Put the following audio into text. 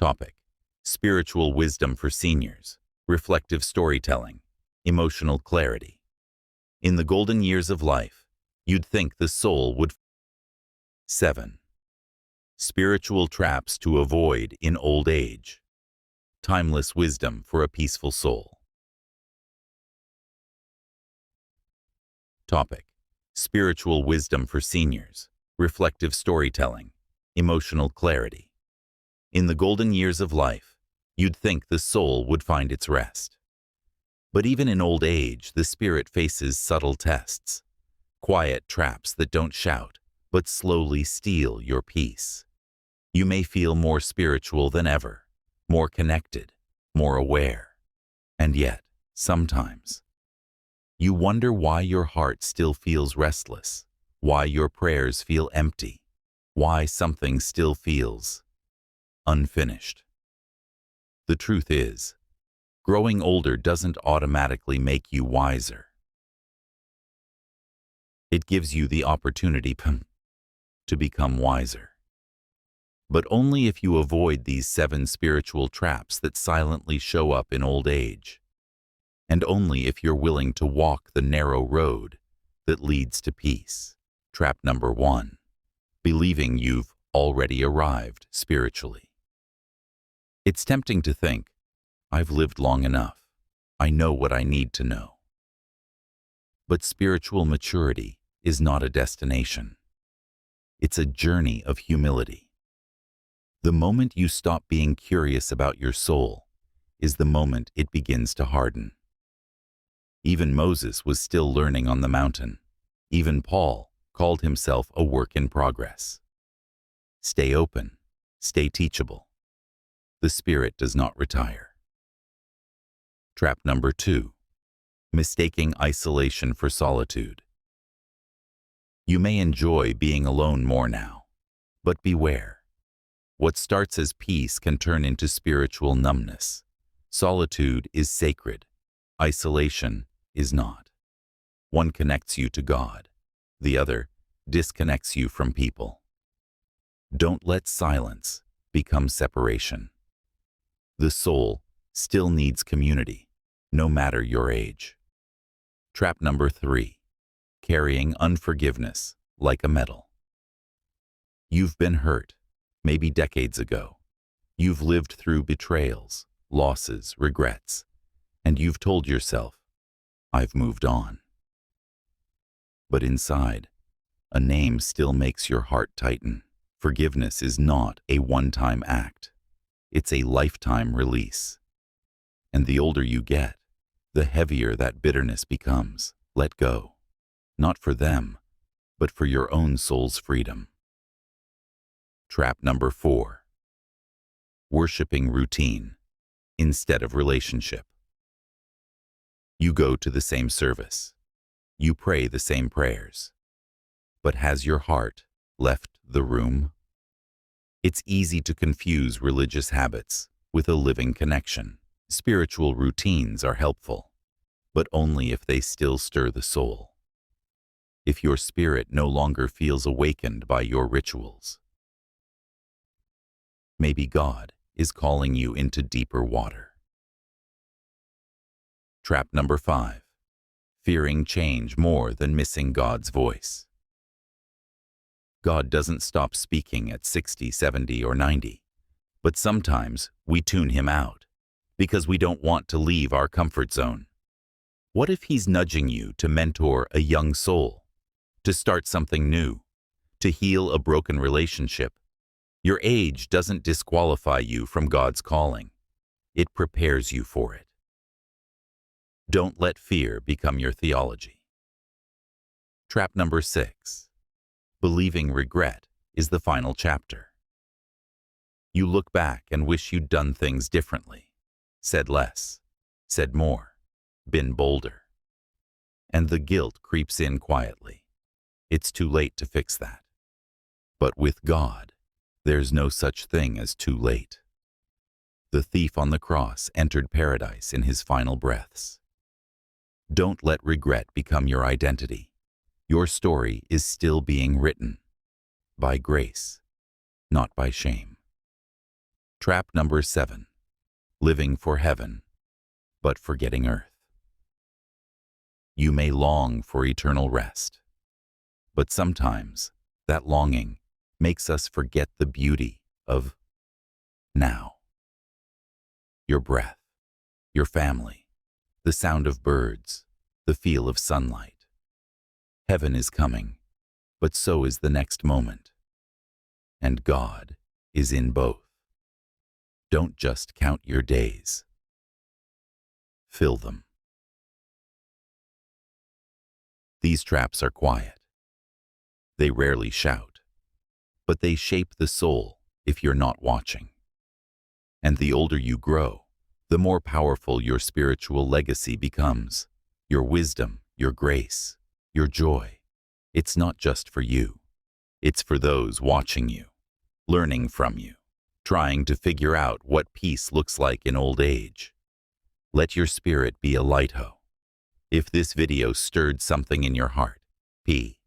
Topic: Spiritual wisdom for seniors, reflective storytelling, emotional clarity. In the golden years of life, you'd think the soul would. 7. Spiritual traps to avoid in old age. Timeless wisdom for a peaceful soul. Topic: Spiritual wisdom for seniors, reflective storytelling, emotional clarity. In the golden years of life, you'd think the soul would find its rest. But even in old age, the spirit faces subtle tests, quiet traps that don't shout, but slowly steal your peace. You may feel more spiritual than ever, more connected, more aware. And yet, sometimes, you wonder why your heart still feels restless, why your prayers feel empty, why something still feels unfinished. The truth is, growing older doesn't automatically make you wiser. It gives you the opportunity to become wiser. But only if you avoid these 7 spiritual traps that silently show up in old age. And only if you're willing to walk the narrow road that leads to peace. Trap number 1. Believing you've already arrived spiritually. It's tempting to think, I've lived long enough. I know what I need to know. But spiritual maturity is not a destination. It's a journey of humility. The moment you stop being curious about your soul is the moment it begins to harden. Even Moses was still learning on the mountain. Even Paul called himself a work in progress. Stay open, stay teachable. The spirit does not retire. Trap number 2. Mistaking isolation for solitude. You may enjoy being alone more now, but beware. What starts as peace can turn into spiritual numbness. Solitude is sacred. Isolation is not. One connects you to God. The other disconnects you from people. Don't let silence become separation. The soul still needs community, no matter your age. Trap number 3. Carrying unforgiveness like a medal. You've been hurt, maybe decades ago. You've lived through betrayals, losses, regrets, and you've told yourself, I've moved on. But inside, a name still makes your heart tighten. Forgiveness is not a one-time act. It's a lifetime release. And the older you get, the heavier that bitterness becomes. Let go. Not for them, but for your own soul's freedom. Trap number 4. Worshipping routine instead of relationship. You go to the same service. You pray the same prayers. But has your heart left the room? It's easy to confuse religious habits with a living connection. Spiritual routines are helpful, but only if they still stir the soul. If your spirit no longer feels awakened by your rituals. Maybe God is calling you into deeper water. Trap number 5. Fearing change more than missing God's voice. God doesn't stop speaking at 60, 70, or 90, but sometimes we tune him out because we don't want to leave our comfort zone. What if he's nudging you to mentor a young soul, to start something new, to heal a broken relationship? Your age doesn't disqualify you from God's calling. It prepares you for it. Don't let fear become your theology. Trap number 6. Believing regret is the final chapter. You look back and wish you'd done things differently, said less, said more, been bolder. And the guilt creeps in quietly. It's too late to fix that. But with God, there's no such thing as too late. The thief on the cross entered paradise in his final breaths. Don't let regret become your identity. Your story is still being written by grace, not by shame. Trap number 7. Living for heaven, but forgetting earth. You may long for eternal rest, but sometimes that longing makes us forget the beauty of now. Your breath, your family, the sound of birds, the feel of sunlight. Heaven is coming, but so is the next moment. And God is in both. Don't just count your days. Fill them. These traps are quiet. They rarely shout, but they shape the soul if you're not watching. And the older you grow, the more powerful your spiritual legacy becomes. Your wisdom, your grace, your joy. It's not just for you. It's for those watching you, learning from you, trying to figure out what peace looks like in old age. Let your spirit be a lighthouse. If this video stirred something in your heart, P.